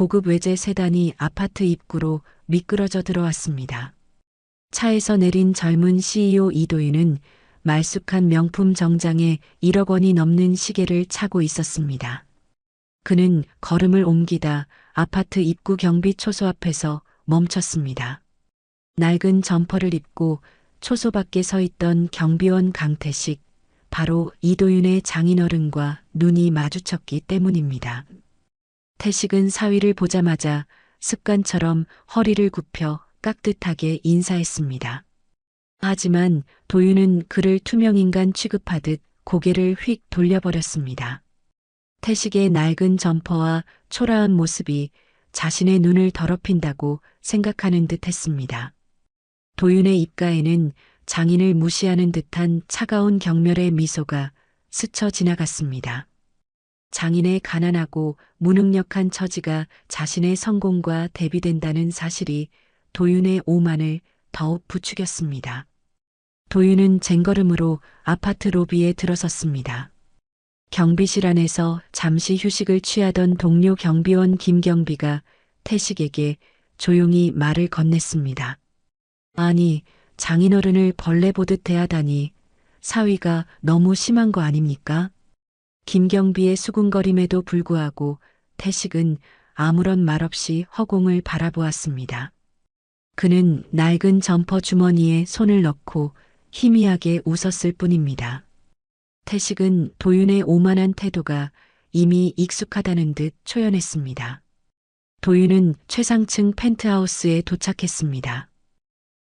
고급 외제 세단이 아파트 입구로 미끄러져 들어왔습니다. 차에서 내린 젊은 CEO 이도윤은 말쑥한 명품 정장에 1억 원이 넘는 시계를 차고 있었습니다. 그는 걸음을 옮기다 아파트 입구 경비 초소 앞에서 멈췄습니다. 낡은 점퍼를 입고 초소 밖에 서 있던 경비원 강태식, 바로 이도윤의 장인어른과 눈이 마주쳤기 때문입니다. 태식은 사위를 보자마자 습관처럼 허리를 굽혀 깍듯하게 인사했습니다. 하지만 도윤은 그를 투명인간 취급하듯 고개를 휙 돌려버렸습니다. 태식의 낡은 점퍼와 초라한 모습이 자신의 눈을 더럽힌다고 생각하는 듯 했습니다. 도윤의 입가에는 장인을 무시하는 듯한 차가운 경멸의 미소가 스쳐 지나갔습니다. 장인의 가난하고 무능력한 처지가 자신의 성공과 대비된다는 사실이 도윤의 오만을 더욱 부추겼습니다. 도윤은 쟁걸음으로 아파트 로비에 들어섰습니다. 경비실 안에서 잠시 휴식을 취하던 동료 경비원 김경비가 태식에게 조용히 말을 건넸습니다. 아니, 장인어른을 벌레 보듯 대하다니 사위가 너무 심한 거 아닙니까? 김경비의 수군거림에도 불구하고 태식은 아무런 말 없이 허공을 바라보았습니다. 그는 낡은 점퍼 주머니에 손을 넣고 희미하게 웃었을 뿐입니다. 태식은 도윤의 오만한 태도가 이미 익숙하다는 듯 초연했습니다. 도윤은 최상층 펜트하우스에 도착했습니다.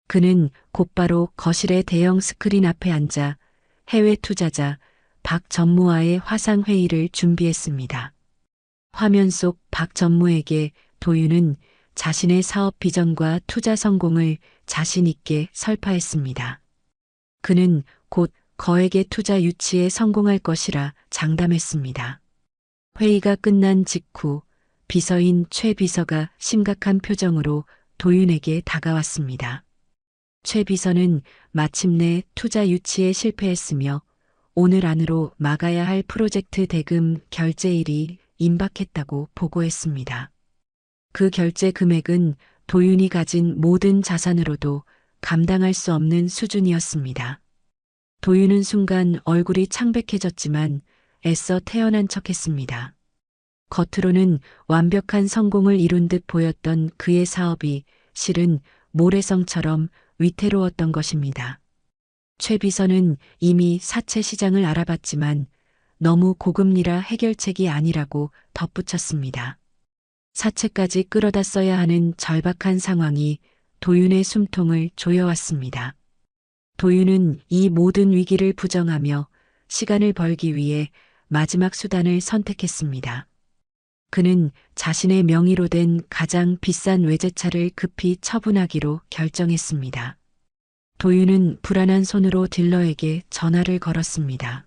그는 곧바로 거실의 대형 스크린 앞에 앉아 해외 투자자 박 전무와의 화상회의를 준비했습니다. 화면 속 박 전무에게 도윤은 자신의 사업 비전과 투자 성공을 자신 있게 설파했습니다. 그는 곧 거액의 투자 유치에 성공할 것이라 장담했습니다. 회의가 끝난 직후 비서인 최 비서가 심각한 표정으로 도윤에게 다가왔습니다. 최 비서는 마침내 투자 유치에 실패했으며 오늘 안으로 막아야 할 프로젝트 대금 결제일이 임박했다고 보고했습니다. 그 결제 금액은 도윤이 가진 모든 자산으로도 감당할 수 없는 수준이었습니다. 도윤은 순간 얼굴이 창백해졌지만 애써 태연한 척했습니다. 겉으로는 완벽한 성공을 이룬 듯 보였던 그의 사업이 실은 모래성처럼 위태로웠던 것입니다. 최 비서는 이미 사채 시장을 알아봤지만 너무 고금리라 해결책이 아니라고 덧붙였습니다. 사채까지 끌어다 써야 하는 절박한 상황이 도윤의 숨통을 조여왔습니다. 도윤은 이 모든 위기를 부정하며 시간을 벌기 위해 마지막 수단을 선택했습니다. 그는 자신의 명의로 된 가장 비싼 외제차를 급히 처분하기로 결정했습니다. 도윤은 불안한 손으로 딜러에게 전화를 걸었습니다.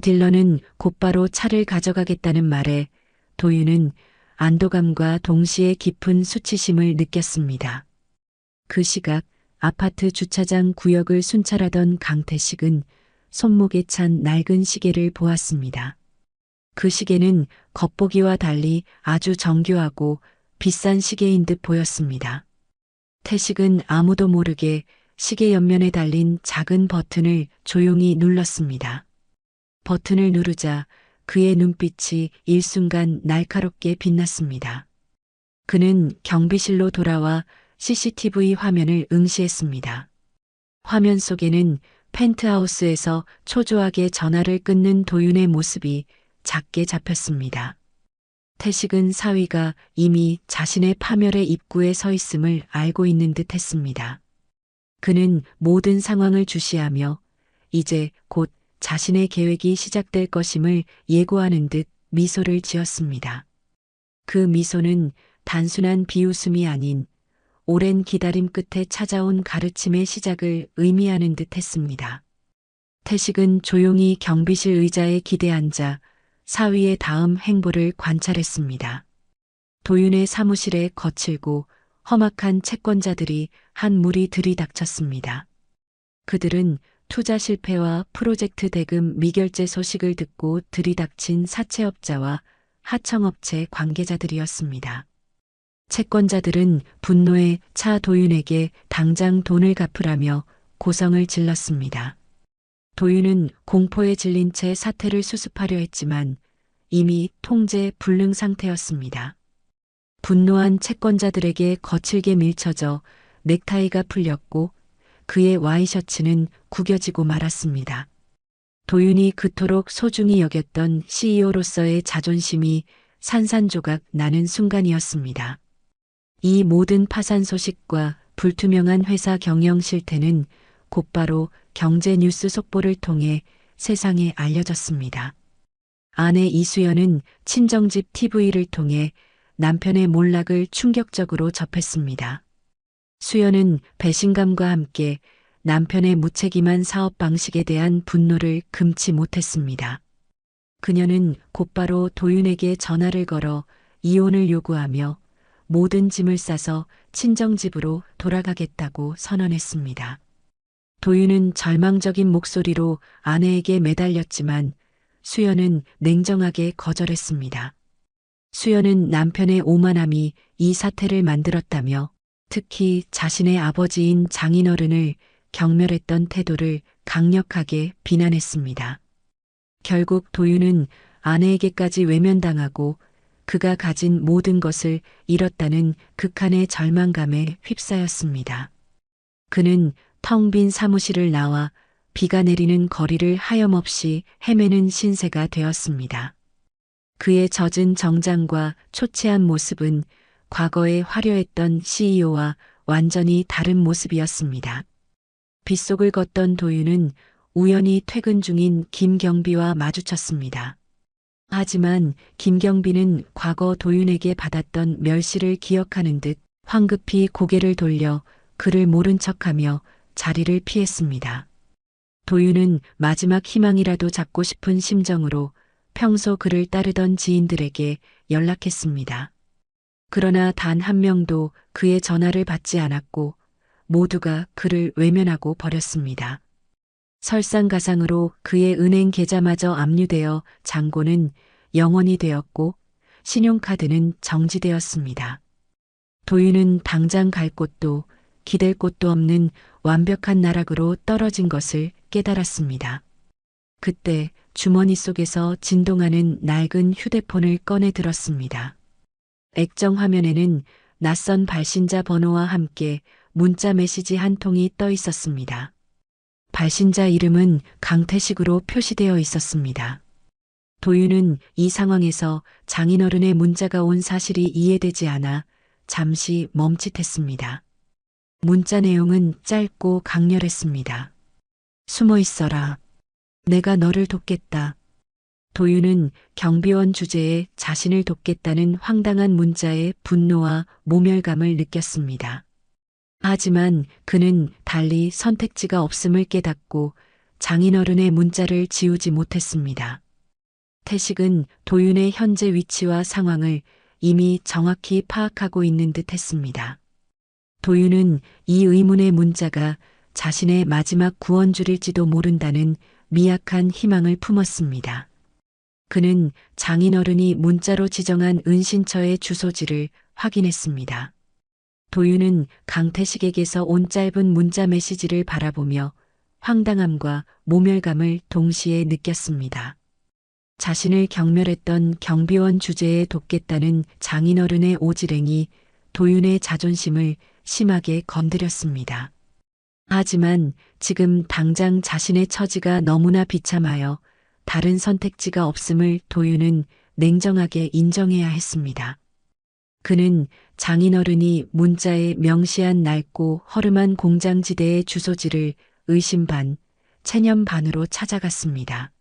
딜러는 곧바로 차를 가져가겠다는 말에 도윤은 안도감과 동시에 깊은 수치심을 느꼈습니다. 그 시각 아파트 주차장 구역을 순찰하던 강태식은 손목에 찬 낡은 시계를 보았습니다. 그 시계는 겉보기와 달리 아주 정교하고 비싼 시계인 듯 보였습니다. 태식은 아무도 모르게 시계 옆면에 달린 작은 버튼을 조용히 눌렀습니다. 버튼을 누르자 그의 눈빛이 일순간 날카롭게 빛났습니다. 그는 경비실로 돌아와 CCTV 화면을 응시했습니다. 화면 속에는 펜트하우스에서 초조하게 전화를 끊는 도윤의 모습이 작게 잡혔습니다. 태식은 사위가 이미 자신의 파멸의 입구에 서 있음을 알고 있는 듯 했습니다. 그는 모든 상황을 주시하며 이제 곧 자신의 계획이 시작될 것임을 예고하는 듯 미소를 지었습니다. 그 미소는 단순한 비웃음이 아닌 오랜 기다림 끝에 찾아온 가르침의 시작을 의미하는 듯 했습니다. 태식은 조용히 경비실 의자에 기대앉아 사위의 다음 행보를 관찰했습니다. 도윤의 사무실에 거칠고 험악한 채권자들이 한 무리 들이닥쳤습니다. 그들은 투자 실패와 프로젝트 대금 미결제 소식을 듣고 들이닥친 사채업자와 하청업체 관계자들이었습니다. 채권자들은 분노에 차 도윤에게 당장 돈을 갚으라며 고성을 질렀습니다. 도윤은 공포에 질린 채 사태를 수습하려 했지만 이미 통제 불능 상태였습니다. 분노한 채권자들에게 거칠게 밀쳐져 넥타이가 풀렸고 그의 와이셔츠는 구겨지고 말았습니다. 도윤이 그토록 소중히 여겼던 CEO로서의 자존심이 산산조각 나는 순간이었습니다. 이 모든 파산 소식과 불투명한 회사 경영 실태는 곧바로 경제 뉴스 속보를 통해 세상에 알려졌습니다. 아내 이수연은 친정집 TV를 통해 남편의 몰락을 충격적으로 접했습니다. 수연은 배신감과 함께 남편의 무책임한 사업 방식에 대한 분노를 금치 못했습니다. 그녀는 곧바로 도윤에게 전화를 걸어 이혼을 요구하며 모든 짐을 싸서 친정집으로 돌아가겠다고 선언했습니다. 도윤은 절망적인 목소리로 아내에게 매달렸지만 수연은 냉정하게 거절했습니다. 수연은 남편의 오만함이 이 사태를 만들었다며 특히 자신의 아버지인 장인어른을 경멸했던 태도를 강력하게 비난했습니다. 결국 도윤은 아내에게까지 외면당하고 그가 가진 모든 것을 잃었다는 극한의 절망감에 휩싸였습니다. 그는 텅 빈 사무실을 나와 비가 내리는 거리를 하염없이 헤매는 신세가 되었습니다. 그의 젖은 정장과 초췌한 모습은 과거에 화려했던 CEO와 완전히 다른 모습이었습니다. 빗속을 걷던 도윤은 우연히 퇴근 중인 김경비와 마주쳤습니다. 하지만 김경비는 과거 도윤에게 받았던 멸시를 기억하는 듯 황급히 고개를 돌려 그를 모른 척하며 자리를 피했습니다. 도윤은 마지막 희망이라도 잡고 싶은 심정으로 평소 그를 따르던 지인들에게 연락했습니다. 그러나 단 한 명도 그의 전화를 받지 않았고 모두가 그를 외면하고 버렸습니다. 설상가상으로 그의 은행 계좌마저 압류되어 잔고는 영원이 되었고 신용카드는 정지되었습니다. 도윤은 당장 갈 곳도 기댈 곳도 없는 완벽한 나락으로 떨어진 것을 깨달았습니다. 그때 주머니 속에서 진동하는 낡은 휴대폰을 꺼내 들었습니다. 액정 화면에는 낯선 발신자 번호와 함께 문자 메시지 한 통이 떠 있었습니다. 발신자 이름은 강태식으로 표시되어 있었습니다. 도윤은 이 상황에서 장인어른의 문자가 온 사실이 이해되지 않아 잠시 멈칫했습니다. 문자 내용은 짧고 강렬했습니다. 숨어 있어라. 내가 너를 돕겠다. 도윤은 경비원 주제에 자신을 돕겠다는 황당한 문자에 분노와 모멸감을 느꼈습니다. 하지만 그는 달리 선택지가 없음을 깨닫고 장인어른의 문자를 지우지 못했습니다. 태식은 도윤의 현재 위치와 상황을 이미 정확히 파악하고 있는 듯 했습니다. 도윤은 이 의문의 문자가 자신의 마지막 구원줄일지도 모른다는 미약한 희망을 품었습니다. 그는 장인어른이 문자로 지정한 은신처의 주소지를 확인했습니다. 도윤은 강태식에게서 온 짧은 문자 메시지를 바라보며 황당함과 모멸감을 동시에 느꼈습니다. 자신을 경멸했던 경비원 주제에 돕겠다는 장인어른의 오지랉이 도윤의 자존심을 심하게 건드렸습니다. 하지만 지금 당장 자신의 처지가 너무나 비참하여 다른 선택지가 없음을 도윤은 냉정하게 인정해야 했습니다. 그는 장인어른이 문자에 명시한 낡고 허름한 공장지대의 주소지를 의심 반, 체념 반으로 찾아갔습니다.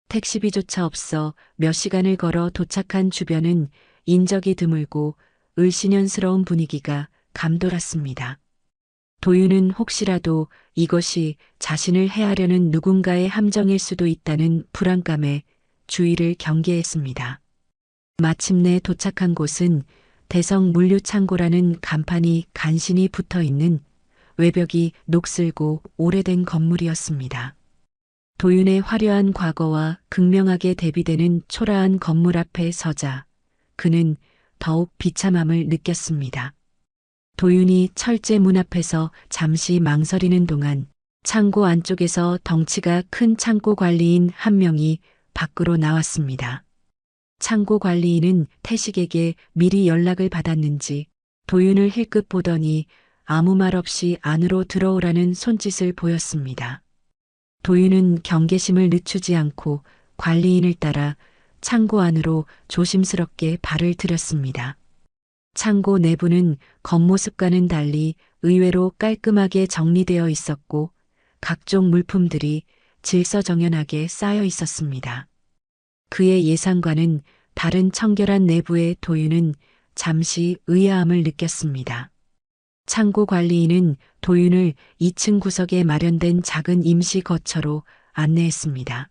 택시비조차 없어 몇 시간을 걸어 도착한 주변은 인적이 드물고 을씨년스러운 분위기가 감돌았습니다. 도윤은 혹시라도 이것이 자신을 해하려는 누군가의 함정일 수도 있다는 불안감에 주의를 경계했습니다. 마침내 도착한 곳은 대성 물류창고라는 간판이 간신히 붙어 있는 외벽이 녹슬고 오래된 건물이었습니다. 도윤의 화려한 과거와 극명하게 대비되는 초라한 건물 앞에 서자 그는 더욱 비참함을 느꼈습니다. 도윤이 철제 문 앞에서 잠시 망설이는 동안 창고 안쪽에서 덩치가 큰 창고 관리인 한 명이 밖으로 나왔습니다. 창고 관리인은 태식에게 미리 연락을 받았는지 도윤을 힐끗 보더니 아무 말 없이 안으로 들어오라는 손짓을 보였습니다. 도윤은 경계심을 늦추지 않고 관리인을 따라 창고 안으로 조심스럽게 발을 들였습니다. 창고 내부는 겉모습과는 달리 의외로 깔끔하게 정리되어 있었고 각종 물품들이 질서정연하게 쌓여 있었습니다. 그의 예상과는 다른 청결한 내부의 도윤은 잠시 의아함을 느꼈습니다. 창고 관리인은 도윤을 2층 구석에 마련된 작은 임시 거처로 안내했습니다.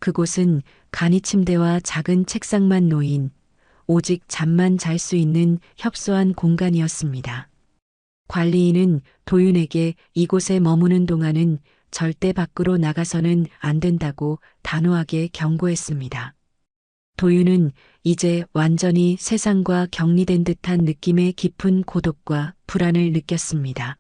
그곳은 간이 침대와 작은 책상만 놓인 오직 잠만 잘 수 있는 협소한 공간이었습니다. 관리인은 도윤에게 이곳에 머무는 동안은 절대 밖으로 나가서는 안 된다고 단호하게 경고했습니다. 도윤은 이제 완전히 세상과 격리된 듯한 느낌의 깊은 고독과 불안을 느꼈습니다.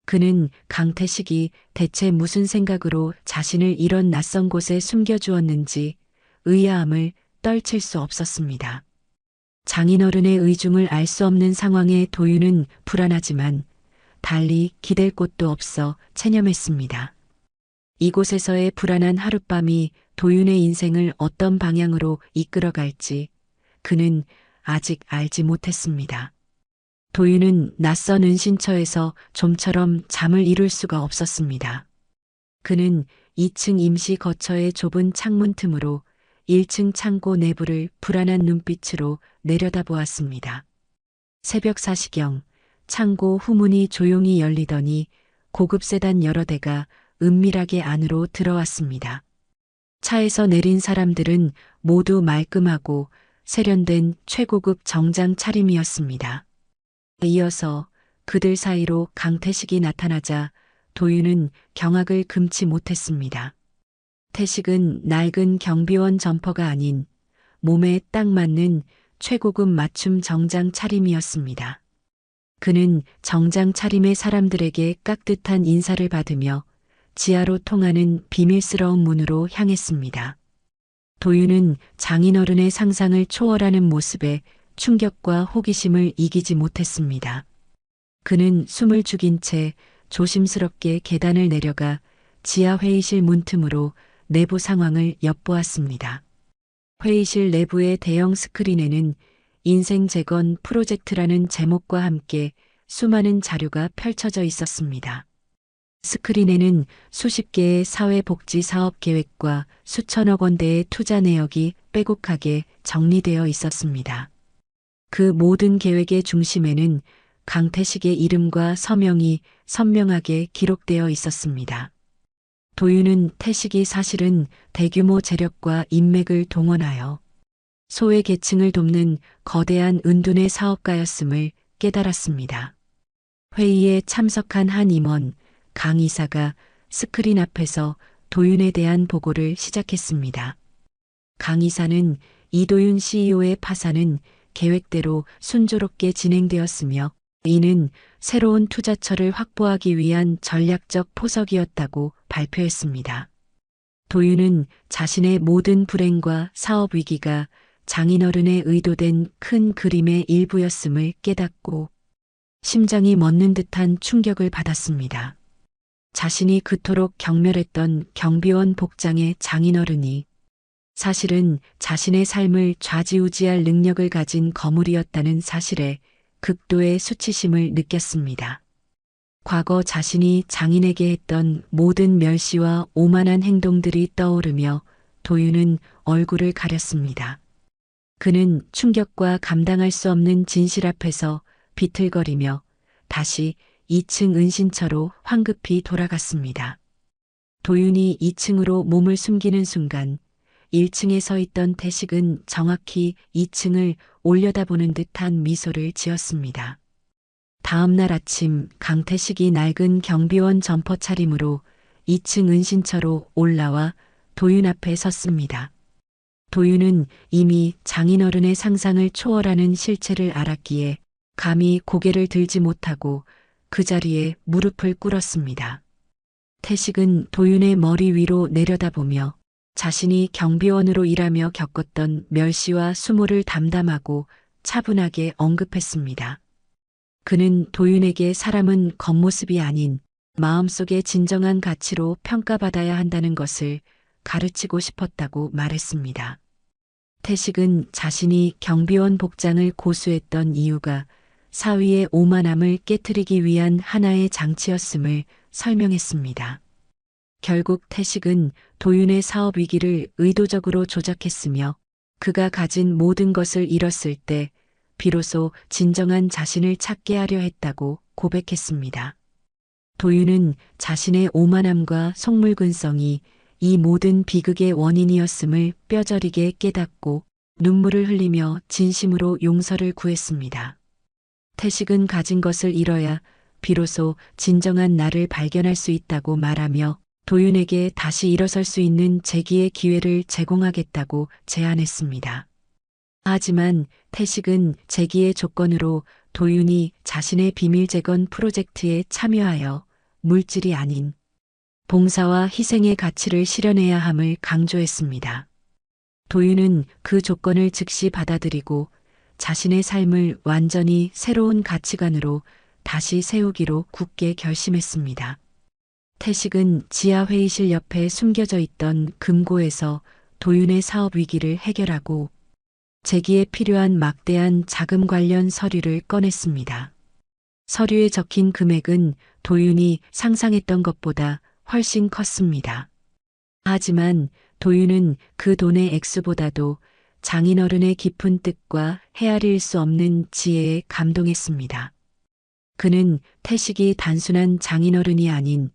그는 강태식이 대체 무슨 생각으로 자신을 이런 낯선 곳에 숨겨주었는지 의아함을 떨칠 수 없었습니다. 장인어른의 의중을 알 수 없는 상황에 도윤은 불안하지만 달리 기댈 곳도 없어 체념했습니다. 이곳에서의 불안한 하룻밤이 도윤의 인생을 어떤 방향으로 이끌어갈지 그는 아직 알지 못했습니다. 도윤은 낯선 은신처에서 좀처럼 잠을 이룰 수가 없었습니다. 그는 2층 임시 거처의 좁은 창문 틈으로 1층 창고 내부를 불안한 눈빛으로 내려다보았습니다. 새벽 4시경 창고 후문이 조용히 열리더니 고급 세단 여러 대가 은밀하게 안으로 들어왔습니다. 차에서 내린 사람들은 모두 말끔하고 세련된 최고급 정장 차림이었습니다. 이어서 그들 사이로 강태식이 나타나자 도윤은 경악을 금치 못했습니다. 태식은 낡은 경비원 점퍼가 아닌 몸에 딱 맞는 최고급 맞춤 정장 차림이었습니다. 그는 정장 차림의 사람들에게 깍듯한 인사를 받으며 지하로 통하는 비밀스러운 문으로 향했습니다. 도윤은 장인어른의 상상을 초월하는 모습에 충격과 호기심을 이기지 못했습니다. 그는 숨을 죽인 채 조심스럽게 계단을 내려가 지하 회의실 문틈으로 내부 상황을 엿보았습니다. 회의실 내부의 대형 스크린에는 인생 재건 프로젝트라는 제목과 함께 수많은 자료가 펼쳐져 있었습니다. 스크린에는 수십 개의 사회복지 사업 계획과 수천억 원대의 투자 내역이 빼곡하게 정리되어 있었습니다. 그 모든 계획의 중심에는 강태식의 이름과 서명이 선명하게 기록되어 있었습니다. 도윤은 태식이 사실은 대규모 재력과 인맥을 동원하여 소외 계층을 돕는 거대한 은둔의 사업가였음을 깨달았습니다. 회의에 참석한 한 임원, 강 이사가 스크린 앞에서 도윤에 대한 보고를 시작했습니다. 강 이사는 이도윤 CEO의 파산은 계획대로 순조롭게 진행되었으며 이는 새로운 투자처를 확보하기 위한 전략적 포석이었다고 발표했습니다. 도윤은 자신의 모든 불행과 사업 위기가 장인어른의 의도된 큰 그림의 일부였음을 깨닫고 심장이 멎는 듯한 충격을 받았습니다. 자신이 그토록 경멸했던 경비원 복장의 장인어른이 사실은 자신의 삶을 좌지우지할 능력을 가진 거물이었다는 사실에 극도의 수치심을 느꼈습니다. 과거 자신이 장인에게 했던 모든 멸시와 오만한 행동들이 떠오르며 도윤은 얼굴을 가렸습니다. 그는 충격과 감당할 수 없는 진실 앞에서 비틀거리며 다시 2층 은신처로 황급히 돌아갔습니다. 도윤이 2층으로 몸을 숨기는 순간 1층에 서 있던 태식은 정확히 2층을 올려다보는 듯한 미소를 지었습니다. 다음 날 아침 강태식이 낡은 경비원 점퍼 차림으로 2층 은신처로 올라와 도윤 앞에 섰습니다. 도윤은 이미 장인어른의 상상을 초월하는 실체를 알았기에 감히 고개를 들지 못하고 그 자리에 무릎을 꿇었습니다. 태식은 도윤의 머리 위로 내려다보며 자신이 경비원으로 일하며 겪었던 멸시와 수모를 담담하고 차분하게 언급했습니다. 그는 도윤에게 사람은 겉모습이 아닌 마음속의 진정한 가치로 평가받아야 한다는 것을 가르치고 싶었다고 말했습니다. 태식은 자신이 경비원 복장을 고수했던 이유가 사위의 오만함을 깨트리기 위한 하나의 장치였음을 설명했습니다. 결국 태식은 도윤의 사업 위기를 의도적으로 조작했으며 그가 가진 모든 것을 잃었을 때 비로소 진정한 자신을 찾게 하려 했다고 고백했습니다. 도윤은 자신의 오만함과 속물근성이 이 모든 비극의 원인이었음을 뼈저리게 깨닫고 눈물을 흘리며 진심으로 용서를 구했습니다. 태식은 가진 것을 잃어야 비로소 진정한 나를 발견할 수 있다고 말하며 도윤에게 다시 일어설 수 있는 재기의 기회를 제공하겠다고 제안했습니다. 하지만 태식은 재기의 조건으로 도윤이 자신의 비밀 재건 프로젝트에 참여하여 물질이 아닌 봉사와 희생의 가치를 실현해야 함을 강조했습니다. 도윤은 그 조건을 즉시 받아들이고 자신의 삶을 완전히 새로운 가치관으로 다시 세우기로 굳게 결심했습니다. 태식은 지하회의실 옆에 숨겨져 있던 금고에서 도윤의 사업 위기를 해결하고 재기에 필요한 막대한 자금 관련 서류를 꺼냈습니다. 서류에 적힌 금액은 도윤이 상상했던 것보다 훨씬 컸습니다. 하지만 도윤은 그 돈의 액수보다도 장인어른의 깊은 뜻과 헤아릴 수 없는 지혜에 감동했습니다. 그는 태식이 단순한 장인어른이 아닌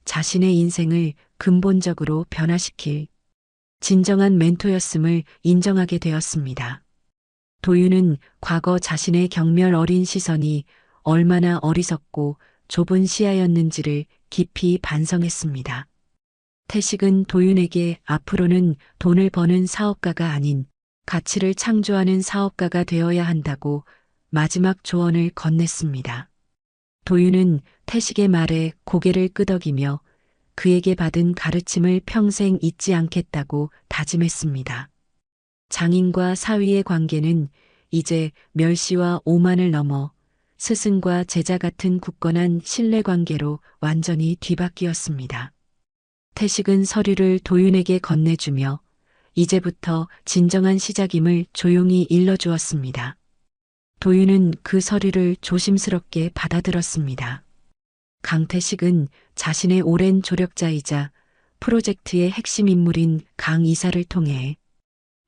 자신의 인생을 근본적으로 변화시킬 진정한 멘토였음을 인정하게 되었습니다. 도윤은 과거 자신의 경멸 어린 시선이 얼마나 어리석고 좁은 시야였는지를 깊이 반성했습니다. 태식은 도윤에게 앞으로는 돈을 버는 사업가가 아닌 가치를 창조하는 사업가가 되어야 한다고 마지막 조언을 건넸습니다. 도윤은 태식의 말에 고개를 끄덕이며 그에게 받은 가르침을 평생 잊지 않겠다고 다짐했습니다. 장인과 사위의 관계는 이제 멸시와 오만을 넘어 스승과 제자 같은 굳건한 신뢰관계로 완전히 뒤바뀌었습니다. 태식은 서류를 도윤에게 건네주며 이제부터 진정한 시작임을 조용히 일러주었습니다. 도윤은 그 서류를 조심스럽게 받아들었습니다. 강태식은 자신의 오랜 조력자이자 프로젝트의 핵심 인물인 강 이사를 통해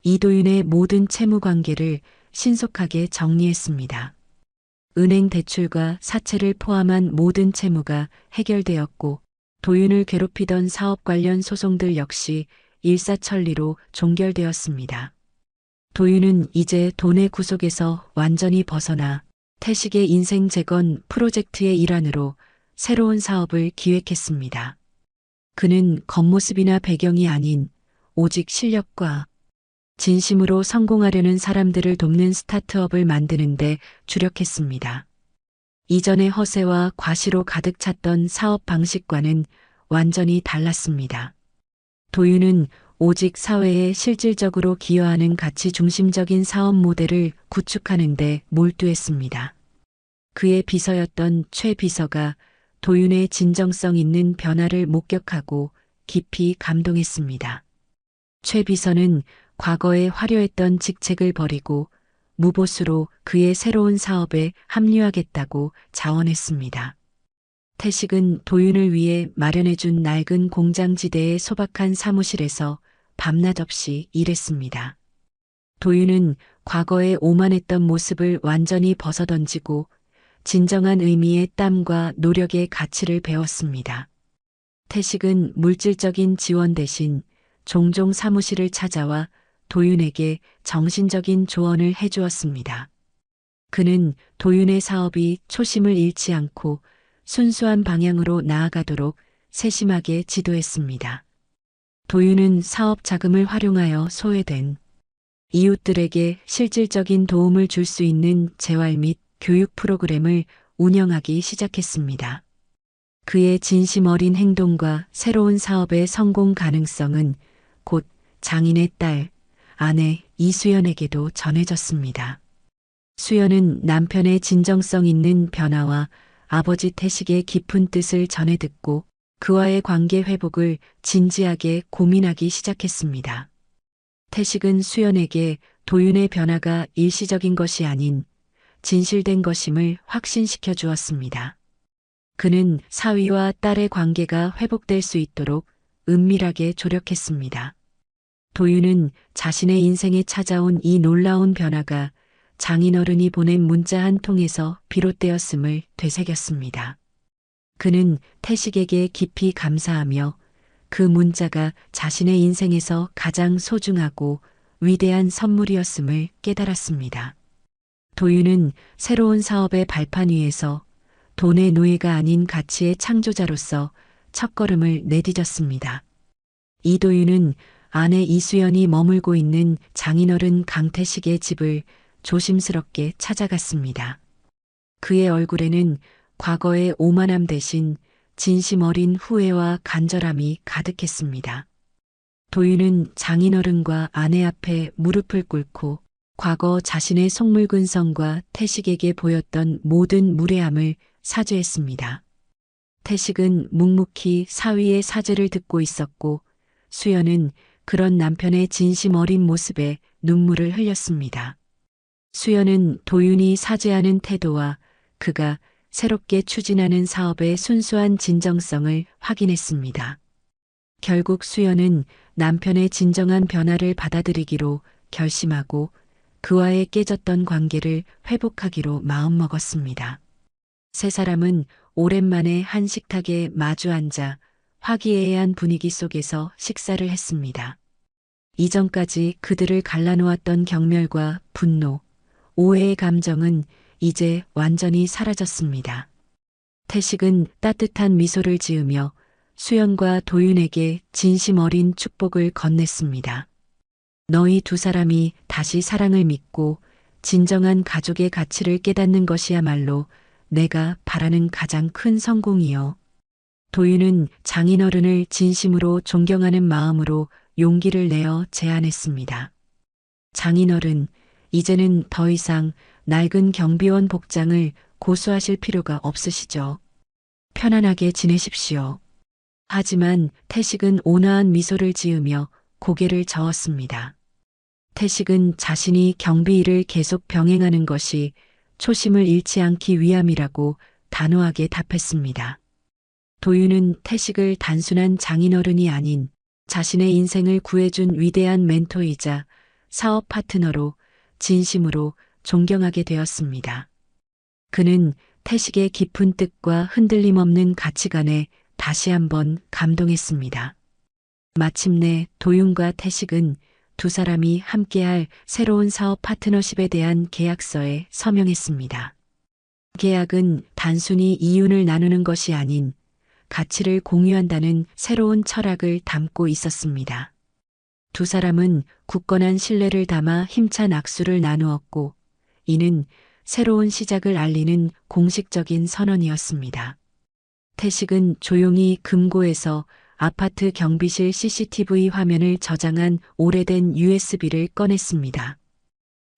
이도윤의 모든 채무 관계를 신속하게 정리했습니다. 은행 대출과 사채를 포함한 모든 채무가 해결되었고 도윤을 괴롭히던 사업 관련 소송들 역시 일사천리로 종결되었습니다. 도윤은 이제 돈의 구속에서 완전히 벗어나 태식의 인생 재건 프로젝트의 일환으로 새로운 사업을 기획했습니다. 그는 겉모습이나 배경이 아닌 오직 실력과 진심으로 성공하려는 사람들을 돕는 스타트업을 만드는데 주력했습니다. 이전의 허세와 과시로 가득 찼던 사업 방식과는 완전히 달랐습니다. 도윤은 오직 사회에 실질적으로 기여하는 가치 중심적인 사업 모델을 구축하는 데 몰두했습니다. 그의 비서였던 최 비서가 도윤의 진정성 있는 변화를 목격하고 깊이 감동했습니다. 최 비서는 과거에 화려했던 직책을 버리고 무보수로 그의 새로운 사업에 합류하겠다고 자원했습니다. 태식은 도윤을 위해 마련해준 낡은 공장지대의 소박한 사무실에서 밤낮 없이 일했습니다. 도윤은 과거에 오만했던 모습을 완전히 벗어던지고 진정한 의미의 땀과 노력의 가치를 배웠습니다. 태식은 물질적인 지원 대신 종종 사무실을 찾아와 도윤에게 정신적인 조언을 해주었습니다. 그는 도윤의 사업이 초심을 잃지 않고 순수한 방향으로 나아가도록 세심하게 지도했습니다. 도윤은 사업 자금을 활용하여 소외된 이웃들에게 실질적인 도움을 줄 수 있는 재활 및 교육 프로그램을 운영하기 시작했습니다. 그의 진심 어린 행동과 새로운 사업의 성공 가능성은 곧 장인의 딸, 아내 이수연에게도 전해졌습니다. 수연은 남편의 진정성 있는 변화와 아버지 태식의 깊은 뜻을 전해 듣고 그와의 관계 회복을 진지하게 고민하기 시작했습니다. 태식은 수연에게 도윤의 변화가 일시적인 것이 아닌 진실된 것임을 확신시켜 주었습니다. 그는 사위와 딸의 관계가 회복될 수 있도록 은밀하게 조력했습니다. 도윤은 자신의 인생에 찾아온 이 놀라운 변화가 장인어른이 보낸 문자 한 통에서 비롯되었음을 되새겼습니다. 그는 태식에게 깊이 감사하며 그 문자가 자신의 인생에서 가장 소중하고 위대한 선물이었음을 깨달았습니다. 도윤은 새로운 사업의 발판 위에서 돈의 노예가 아닌 가치의 창조자로서 첫걸음을 내디뎠습니다. 이도윤은 아내 이수연이 머물고 있는 장인어른 강태식의 집을 조심스럽게 찾아갔습니다. 그의 얼굴에는 과거의 오만함 대신 진심 어린 후회와 간절함이 가득했습니다. 도윤은 장인어른과 아내 앞에 무릎을 꿇고 과거 자신의 속물근성과 태식에게 보였던 모든 무례함을 사죄했습니다. 태식은 묵묵히 사위의 사죄를 듣고 있었고 수연은 그런 남편의 진심 어린 모습에 눈물을 흘렸습니다. 수연은 도윤이 사죄하는 태도와 그가 새롭게 추진하는 사업의 순수한 진정성을 확인했습니다. 결국 수연은 남편의 진정한 변화를 받아들이기로 결심하고 그와의 깨졌던 관계를 회복하기로 마음먹었습니다. 세 사람은 오랜만에 한 식탁에 마주 앉아 화기애애한 분위기 속에서 식사를 했습니다. 이전까지 그들을 갈라놓았던 경멸과 분노, 오해의 감정은 이제 완전히 사라졌습니다. 태식은 따뜻한 미소를 지으며 수연과 도윤에게 진심 어린 축복을 건넸습니다. 너희 두 사람이 다시 사랑을 믿고 진정한 가족의 가치를 깨닫는 것이야말로 내가 바라는 가장 큰 성공이요. 도윤은 장인어른을 진심으로 존경하는 마음으로 용기를 내어 제안했습니다. 장인어른, 이제는 더 이상 낡은 경비원 복장을 고수하실 필요가 없으시죠. 편안하게 지내십시오. 하지만 태식은 온화한 미소를 지으며 고개를 저었습니다. 태식은 자신이 경비 일을 계속 병행하는 것이 초심을 잃지 않기 위함이라고 단호하게 답했습니다. 도윤은 태식을 단순한 장인어른이 아닌 자신의 인생을 구해준 위대한 멘토이자 사업 파트너로 진심으로 존경하게 되었습니다. 그는 태식의 깊은 뜻과 흔들림 없는 가치관에 다시 한번 감동했습니다. 마침내 도윤과 태식은 두 사람이 함께할 새로운 사업 파트너십에 대한 계약서에 서명했습니다. 계약은 단순히 이윤을 나누는 것이 아닌 가치를 공유한다는 새로운 철학을 담고 있었습니다. 두 사람은 굳건한 신뢰를 담아 힘찬 악수를 나누었고 이는 새로운 시작을 알리는 공식적인 선언이었습니다. 태식은 조용히 금고에서 아파트 경비실 CCTV 화면을 저장한 오래된 USB를 꺼냈습니다.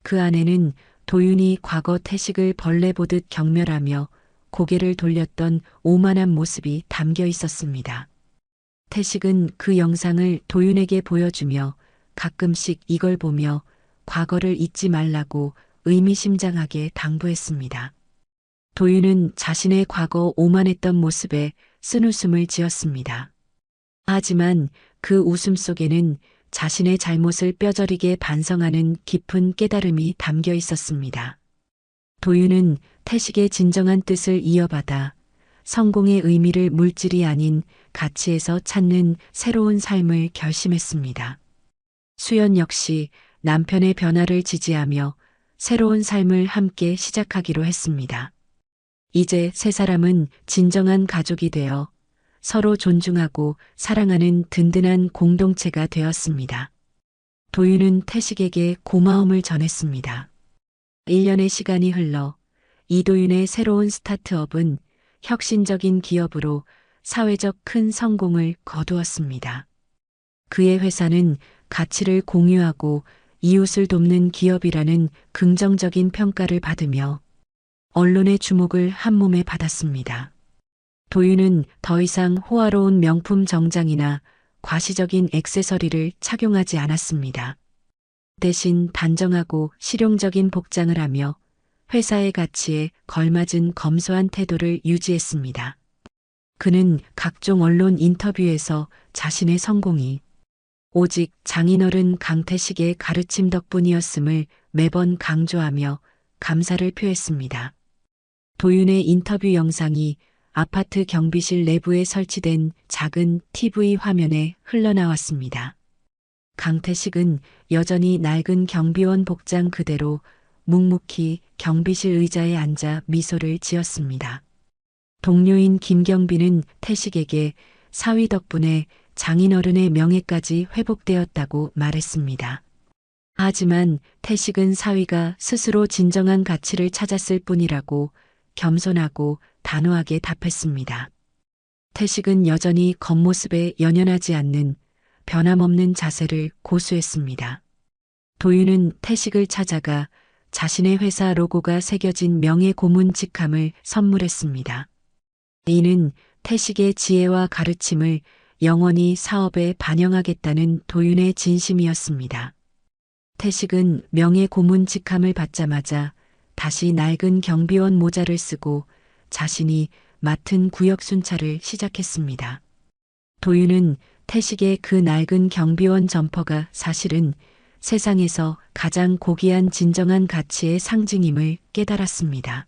그 안에는 도윤이 과거 태식을 벌레 보듯 경멸하며 고개를 돌렸던 오만한 모습이 담겨 있었습니다. 태식은 그 영상을 도윤에게 보여주며 가끔씩 이걸 보며 과거를 잊지 말라고 의미심장하게 당부했습니다. 도윤은 자신의 과거 오만했던 모습에 쓴웃음을 지었습니다. 하지만 그 웃음 속에는 자신의 잘못을 뼈저리게 반성하는 깊은 깨달음이 담겨 있었습니다. 도윤은 태식의 진정한 뜻을 이어받아 성공의 의미를 물질이 아닌 가치에서 찾는 새로운 삶을 결심했습니다. 수연 역시 남편의 변화를 지지하며 새로운 삶을 함께 시작하기로 했습니다. 이제 세 사람은 진정한 가족이 되어 서로 존중하고 사랑하는 든든한 공동체가 되었습니다. 도윤은 태식에게 고마움을 전했습니다. 1년의 시간이 흘러 이도윤의 새로운 스타트업은 혁신적인 기업으로 사회적 큰 성공을 거두었습니다. 그의 회사는 가치를 공유하고 이웃을 돕는 기업이라는 긍정적인 평가를 받으며 언론의 주목을 한몸에 받았습니다. 도윤은 더 이상 호화로운 명품 정장이나 과시적인 액세서리를 착용하지 않았습니다. 대신 단정하고 실용적인 복장을 하며 회사의 가치에 걸맞은 검소한 태도를 유지했습니다. 그는 각종 언론 인터뷰에서 자신의 성공이 오직 장인어른 강태식의 가르침 덕분이었음을 매번 강조하며 감사를 표했습니다. 도윤의 인터뷰 영상이 아파트 경비실 내부에 설치된 작은 TV 화면에 흘러나왔습니다. 강태식은 여전히 낡은 경비원 복장 그대로 묵묵히 경비실 의자에 앉아 미소를 지었습니다. 동료인 김경빈은 태식에게 사위 덕분에 장인어른의 명예까지 회복되었다고 말했습니다. 하지만 태식은 사위가 스스로 진정한 가치를 찾았을 뿐이라고 겸손하고 단호하게 답했습니다. 태식은 여전히 겉모습에 연연하지 않는 변함없는 자세를 고수했습니다. 도윤은 태식을 찾아가 자신의 회사 로고가 새겨진 명예 고문 직함을 선물했습니다. 이는 태식의 지혜와 가르침을 영원히 사업에 반영하겠다는 도윤의 진심이었습니다. 태식은 명예 고문 직함을 받자마자 다시 낡은 경비원 모자를 쓰고 자신이 맡은 구역 순찰을 시작했습니다. 도윤은 태식의 그 낡은 경비원 점퍼가 사실은 세상에서 가장 고귀한 진정한 가치의 상징임을 깨달았습니다.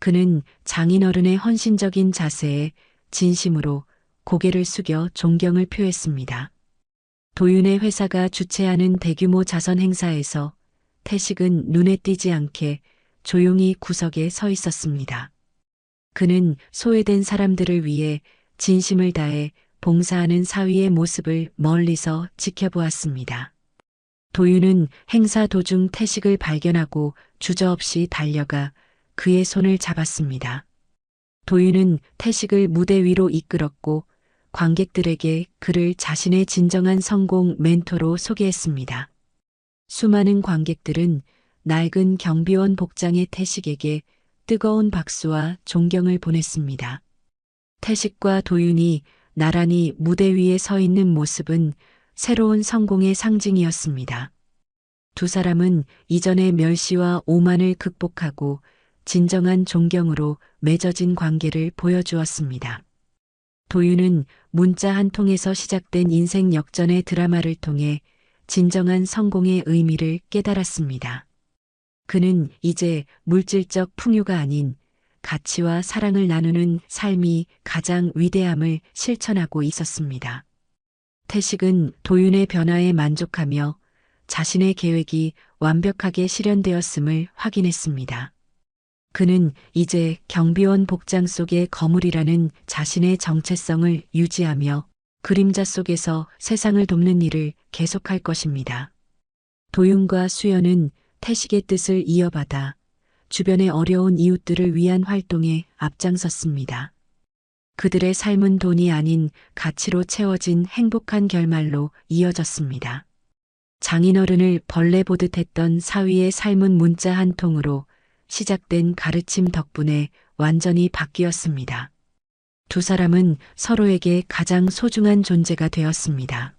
그는 장인어른의 헌신적인 자세에 진심으로 고개를 숙여 존경을 표했습니다. 도윤의 회사가 주최하는 대규모 자선 행사에서 태식은 눈에 띄지 않게 조용히 구석에 서 있었습니다. 그는 소외된 사람들을 위해 진심을 다해 봉사하는 사위의 모습을 멀리서 지켜보았습니다. 도윤은 행사 도중 태식을 발견하고 주저없이 달려가 그의 손을 잡았습니다. 도윤은 태식을 무대 위로 이끌었고 관객들에게 그를 자신의 진정한 성공 멘토로 소개했습니다. 수많은 관객들은 낡은 경비원 복장의 태식에게 뜨거운 박수와 존경을 보냈습니다. 태식과 도윤이 나란히 무대 위에 서 있는 모습은 새로운 성공의 상징이었습니다. 두 사람은 이전의 멸시와 오만을 극복하고 진정한 존경으로 맺어진 관계를 보여주었습니다. 도윤은 문자 한 통에서 시작된 인생 역전의 드라마를 통해 진정한 성공의 의미를 깨달았습니다. 그는 이제 물질적 풍요가 아닌 가치와 사랑을 나누는 삶이 가장 위대함을 실천하고 있었습니다. 태식은 도윤의 변화에 만족하며 자신의 계획이 완벽하게 실현되었음을 확인했습니다. 그는 이제 경비원 복장 속의 거물이라는 자신의 정체성을 유지하며 그림자 속에서 세상을 돕는 일을 계속할 것입니다. 도윤과 수연은 태식의 뜻을 이어받아 주변의 어려운 이웃들을 위한 활동에 앞장섰습니다. 그들의 삶은 돈이 아닌 가치로 채워진 행복한 결말로 이어졌습니다. 장인어른을 벌레 보듯 했던 사위의 삶은 문자 한 통으로 시작된 가르침 덕분에 완전히 바뀌었습니다. 두 사람은 서로에게 가장 소중한 존재가 되었습니다.